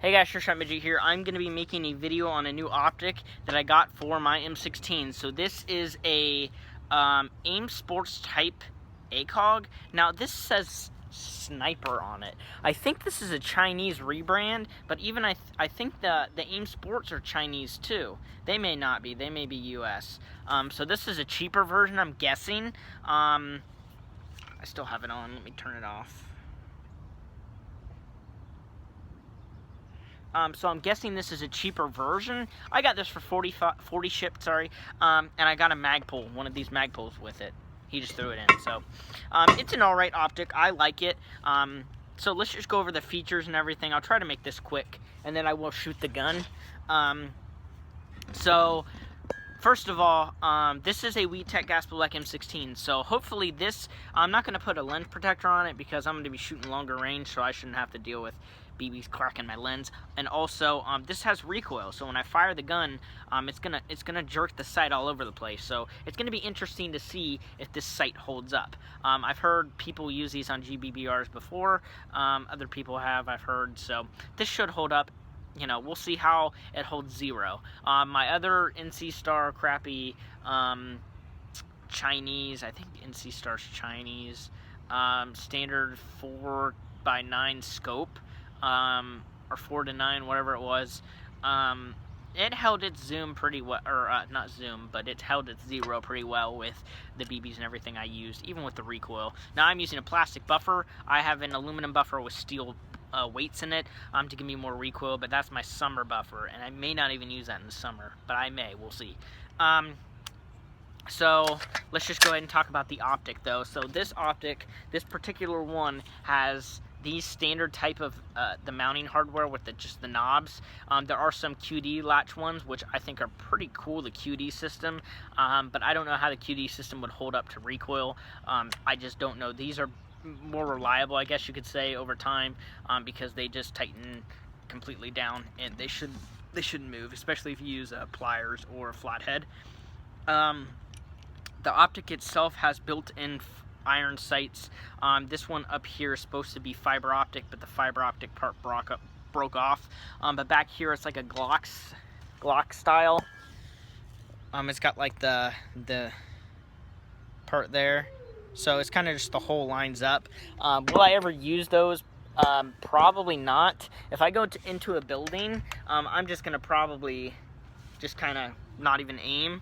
Hey guys, Sure Shot Midget here. I'm going to be making a video on a new optic that I got for my M16. So this is a AIM Sports type ACOG. Now this says Sniper on it. I think this is a Chinese rebrand, but even I think the AIM Sports are Chinese too. They may not be. They may be US. So this is a cheaper version, I'm guessing. I still have it on. Let me turn it off. So I'm guessing this is a cheaper version. I got this for 40 shipped, sorry. And I got a Magpul, one of these Magpuls with it. He just threw it in. So it's an alright optic. I like it. So let's just go over the features and everything. I'll try to make this quick, and then I will shoot the gun. So first of all, this is a WeTech Gas Black M16, so hopefully this, I'm not going to put a lens protector on it because I'm going to be shooting longer range, so I shouldn't have to deal with BBs cracking my lens. And also, this has recoil, so when I fire the gun, it's gonna jerk the sight all over the place. So it's gonna be interesting to see if this sight holds up. I've heard people use these on GBBRs before. Other people have, I've heard. So this should hold up. You know, we'll see how it holds zero. My other NC Star crappy Chinese, I think NC Star's Chinese, standard 4x9 scope, or 4:9, whatever it was. It held its zoom pretty well, or not zoom, but it held its zero pretty well with the BBs and everything I used, even with the recoil. Now I'm using a plastic buffer. I have an aluminum buffer with steel weights in it to give me more recoil, but that's my summer buffer, and I may not even use that in the summer, but I may, we'll see. So let's just go ahead and talk about the optic though. So this optic, this particular one, has these standard type of the mounting hardware with just the knobs. There are some QD latch ones which I think are pretty cool, the QD system, but I don't know how the QD system would hold up to recoil. I just don't know. These are more reliable, I guess you could say, over time, because they just tighten completely down, and they shouldn't move, especially if you use pliers or a flathead. The optic itself has built-in iron sights. This one up here is supposed to be fiber optic, but the fiber optic part broke off. But back here it's like a Glock style. It's got like the part there, so it's kind of just the whole lines up. Will I ever use those? Probably not. If I go into a building, I'm just gonna probably just kind of not even aim.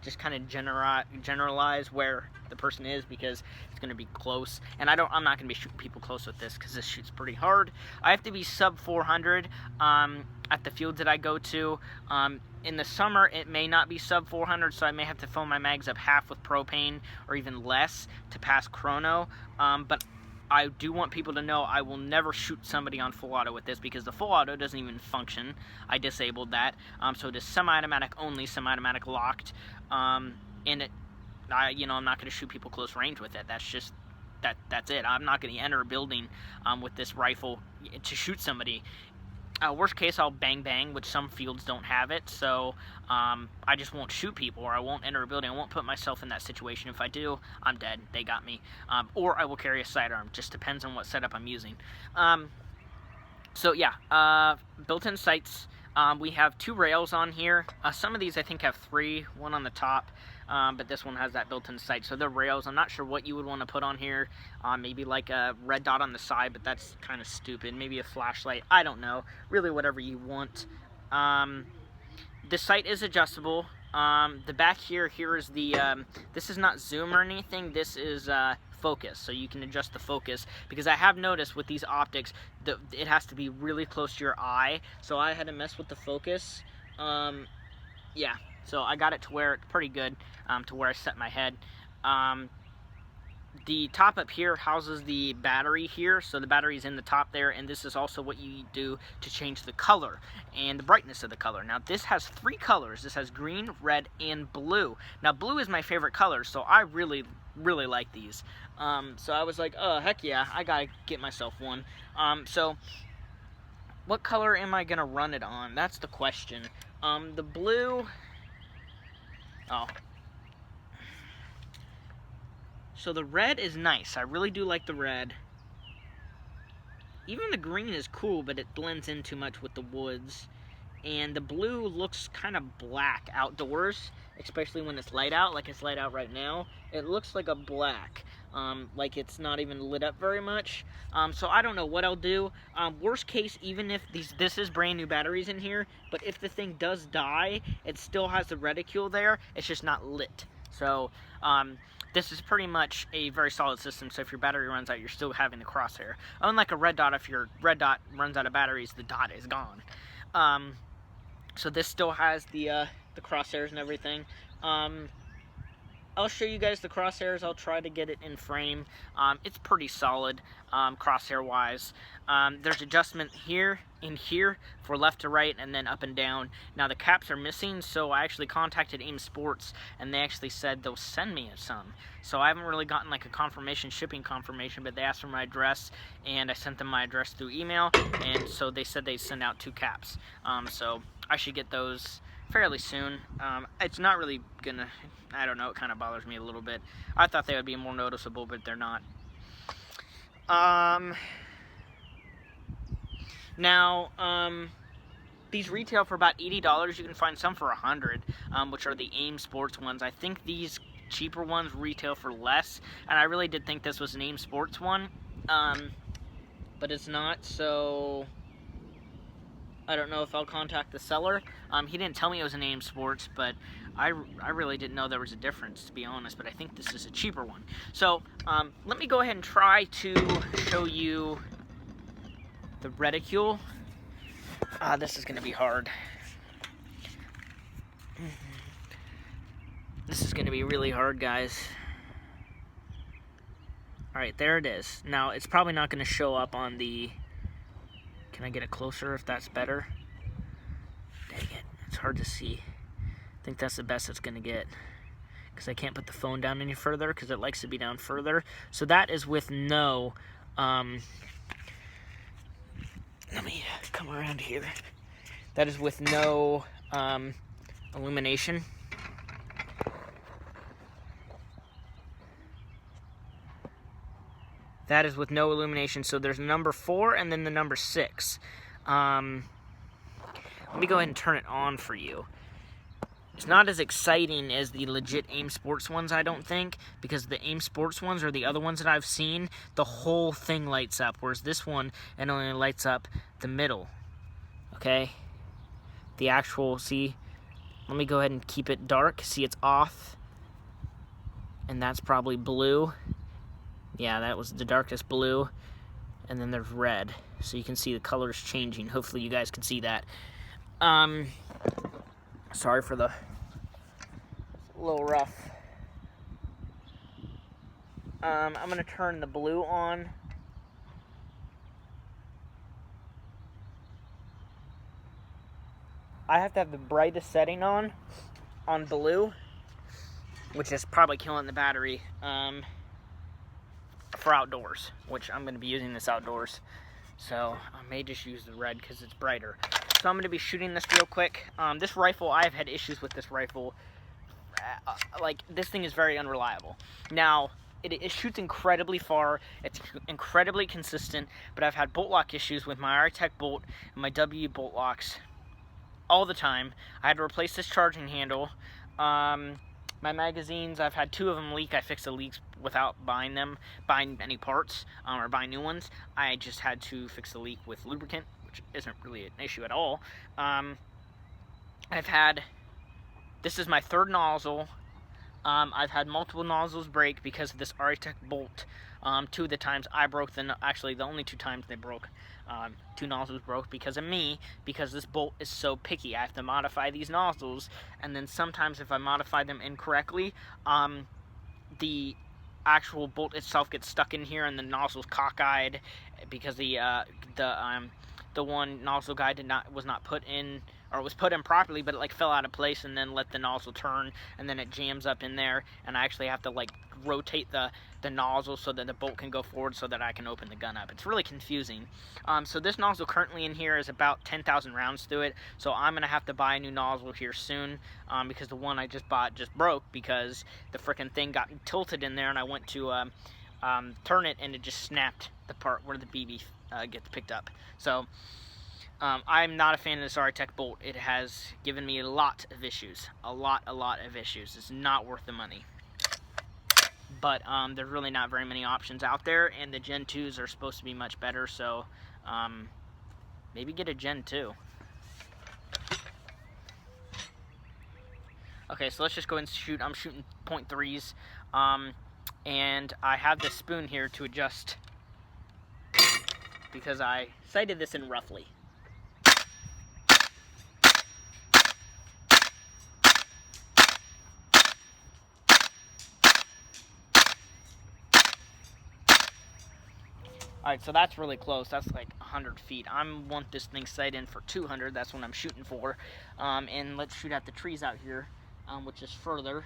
Just kind of generalize where the person is, because it's going to be close, and I'm not going to be shooting people close with this because this shoots pretty hard. I have to be sub 400 at the fields that I go to. In the summer it may not be sub 400, so I may have to fill my mags up half with propane or even less to pass chrono, but I do want people to know I will never shoot somebody on full auto with this, because the full auto doesn't even function. I disabled that. So it is semi-automatic only, semi-automatic locked. And I'm not going to shoot people close range with it. That's just, that's it. I'm not going to enter a building with this rifle to shoot somebody. Worst case, I'll bang, which some fields don't have it, so I just won't shoot people, or I won't enter a building. I won't put myself in that situation. If I do, I'm dead. They got me. Or I will carry a sidearm. Just depends on what setup I'm using. So yeah, built-in sights. We have 2 rails on here. Some of these I think have 3, one on the top, but this one has that built-in sight. So they're rails. I'm not sure what you would want to put on here. Maybe like a red dot on the side, but that's kind of stupid. Maybe a flashlight. I don't know. Really, whatever you want. The sight is adjustable. The back here is the, this is not zoom or anything. This is focus, so you can adjust the focus, because I have noticed with these optics that it has to be really close to your eye, so I had to mess with the focus. Yeah, so I got it to where it's pretty good, to where I set my head. The top up here houses the battery here, so the battery's in the top there, and this is also what you do to change the color and the brightness of the color. Now this has 3 colors. This has green, red, and blue. Now blue is my favorite color, so I really like these. So I was like, oh heck yeah, I gotta get myself one. So what color am I gonna run it on? That's the question. The blue, so the red is nice. I really do like the red. even the green is cool, but it blends in too much with the woods. And the blue looks kind of black outdoors, especially when it's light out, like it's light out right now. It looks like a black, like it's not even lit up very much. So I don't know what I'll do. Worst case, even if this is brand new batteries in here, but if the thing does die, it still has the reticule there, it's just not lit. So this is pretty much a very solid system, so if your battery runs out, you're still having the crosshair. Unlike a red dot, if your red dot runs out of batteries, the dot is gone. So this still has the crosshairs and everything. I'll show you guys the crosshairs. I'll try to get it in frame. It's pretty solid crosshair wise. There's adjustment here, in here, for left to right, and then up and down. Now the caps are missing, so I actually contacted AIM Sports, and they actually said they'll send me some. So I haven't really gotten like a shipping confirmation, but they asked for my address, and I sent them my address through email, and so they said they'd send out 2 caps. So I should get those fairly soon. It's not really gonna, I don't know, it kind of bothers me a little bit. I thought they would be more noticeable, but they're not. Now, these retail for about $80. You can find some for $100, which are the AIM Sports ones. I think these cheaper ones retail for less, and I really did think this was an AIM Sports one, but it's not, so I don't know if I'll contact the seller. He didn't tell me it was an AIM Sports, but I really didn't know there was a difference, to be honest, but I think this is a cheaper one. So, let me go ahead and try to show you the reticule. This is going to be hard. This is going to be really hard, guys. Alright, there it is. Now, it's probably not going to show up on the... Can I get it closer if that's better? Dang it, it's hard to see. I think that's the best it's going to get, because I can't put the phone down any further because it likes to be down further. So that is with no... let me come around here. That is with no illumination. That is with no illumination. So there's number 4 and then the number 6. Let me go ahead and turn it on for you. It's not as exciting as the legit AIM Sports ones, I don't think, because the AIM Sports ones or the other ones that I've seen, the whole thing lights up, whereas this one, it only lights up the middle, okay? The actual, see, let me go ahead and keep it dark. See, it's off, and that's probably blue. Yeah, that was the darkest blue, and then there's red, so you can see the colors changing. Hopefully you guys can see that. Sorry for the little rough. I'm going to turn the blue on. I have to have the brightest setting on blue, which is probably killing the battery, for outdoors, which I'm going to be using this outdoors. So I may just use the red because it's brighter. So I'm going to be shooting this real quick. This rifle, I've had issues with this rifle. Like, this thing is very unreliable. Now, it shoots incredibly far. It's incredibly consistent, but I've had bolt lock issues with my RTech bolt and my W bolt locks all the time. I had to replace this charging handle. My magazines, I've had 2 of them leak. I fixed the leaks without buying any parts, or buying new ones. I just had to fix the leak with lubricant, which isn't really an issue at all. This is my 3rd nozzle. I've had multiple nozzles break because of this RTech bolt. 2 of the times I broke actually the only 2 times they broke, 2 nozzles broke because of me, because this bolt is so picky. I have to modify these nozzles, and then sometimes if I modify them incorrectly, the actual bolt itself gets stuck in here and the nozzle's cockeyed because the one nozzle guide was not put in, or it was put in properly, but it like fell out of place and then let the nozzle turn, and then it jams up in there, and I actually have to like rotate the nozzle so that the bolt can go forward so that I can open the gun up. It's really confusing. So this nozzle currently in here is about 10,000 rounds through it, so I'm gonna have to buy a new nozzle here soon, because the one I just bought just broke because the frickin' thing got tilted in there, and I went to turn it and it just snapped the part where the BB gets picked up. So I'm not a fan of this RITech bolt. It has given me a lot of issues. A lot of issues. It's not worth the money. But there's really not very many options out there, and the Gen 2s are supposed to be much better, so maybe get a Gen 2. Okay, so let's just go ahead and shoot. I'm shooting .3s, and I have this spoon here to adjust because I sighted this in roughly. Alright, so that's really close. That's like 100 feet. I want this thing sight in for 200. That's what I'm shooting for. And let's shoot at the trees out here, which is further.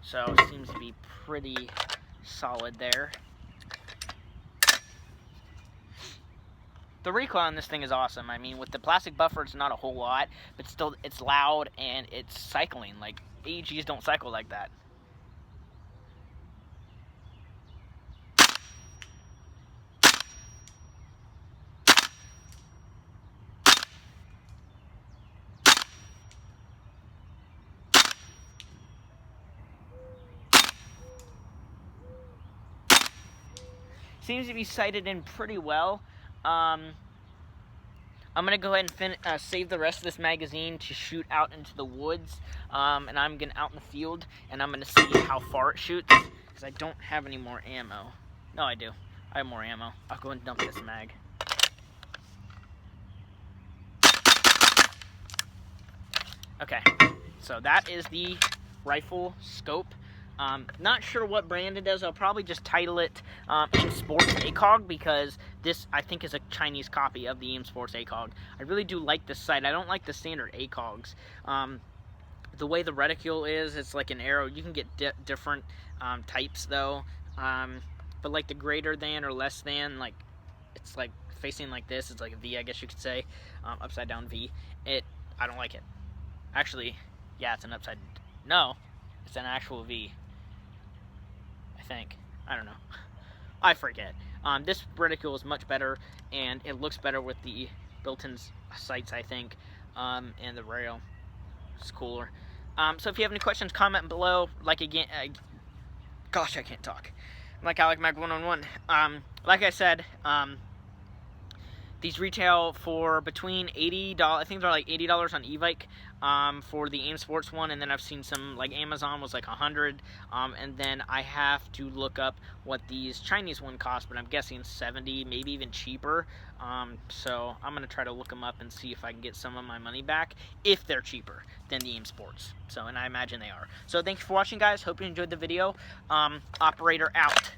So it seems to be pretty solid there. The recoil on this thing is awesome. I mean, with the plastic buffer, it's not a whole lot, but still, it's loud and it's cycling. Like, AEGs don't cycle like that. Seems to be sighted in pretty well. I'm going to go ahead and save the rest of this magazine to shoot out into the woods, and I'm going out in the field, and I'm going to see how far it shoots, because I don't have any more ammo. No, I do. I have more ammo. I'll go and dump this mag. Okay, so that is the rifle scope. Not sure what brand it is. I'll probably just title it Sports ACOG, because this, I think, is a Chinese copy of the Sports ACOG. I really do like this sight. I don't like the standard ACOGs. The way the reticule is, it's like an arrow. You can get different types, though. But like the greater than or less than, like, it's like facing like this. It's like a V, I guess you could say. Upside down V. I don't like it. Actually, yeah, it's an upside... No, it's an actual V. I think. I don't know. I forget. This reticule is much better, and it looks better with the built-in sights, I think, and the rail. It's cooler. So if you have any questions, comment below. Like, again, gosh, I can't talk. Like Alec Mag 111. Like I said, these retail for between $80. I think they're like $80 on Evike for the AIM Sports one, and then I've seen some, like Amazon was like 100, and then I have to look up what these Chinese one cost, but I'm guessing 70, maybe even cheaper. So I'm gonna try to look them up and see if I can get some of my money back if they're cheaper than the AIM Sports. So, and I imagine they are. So thank you for watching, guys. Hope you enjoyed the video. Operator out.